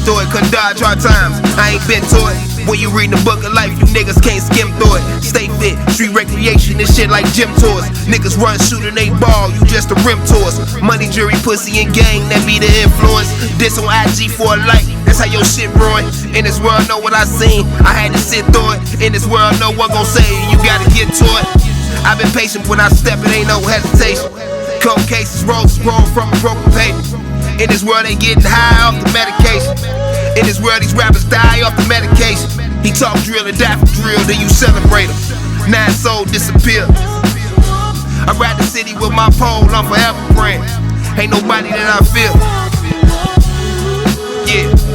through it, couldn't dodge hard times, I ain't been to it. When you read the book of life, you niggas can't skim through it. Stay fit, street recreation, this shit like gym tours. Niggas run, shoot and they ball, you just a rim tours. Money, jury, pussy, and gang, that be the influence. This on IG for a like, that's how your shit ruined. In this world, know what I seen, I had to sit through it. In this world, no one gon' say it, you gotta get to it. I've been patient when I step, it ain't no hesitation. Cold cases, roses roll from a broken paper. In this world, they getting high off the medication. In this world, these rappers die off the medication. He talk drill and die for drill, then you celebrate him. 9 soul disappear. I ride the city with my pole, I'm forever praying. Ain't nobody that I feel. Yeah.